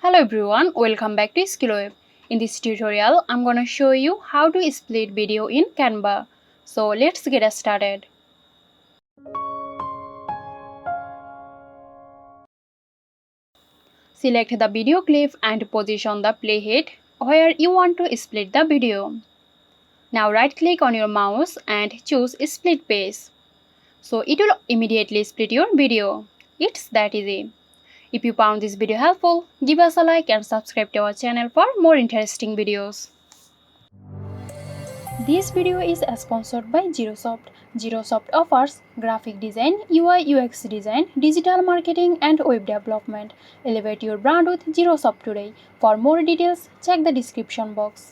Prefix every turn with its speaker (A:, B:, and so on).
A: Hello everyone, welcome back to SkillWeb. In this tutorial, I'm gonna show you how to split video in Canva. So let's get started. Select the video clip and position the playhead where you want to split the video. Now right click on your mouse and choose Split Page. So it will immediately split your video. It's that easy. If you found this video helpful, give us a like and subscribe to our channel for more interesting videos. This video is sponsored by Zerosoft. Zerosoft offers graphic design, UI UX design, digital marketing and web development. Elevate your brand with Zerosoft today. For more details, check the description box.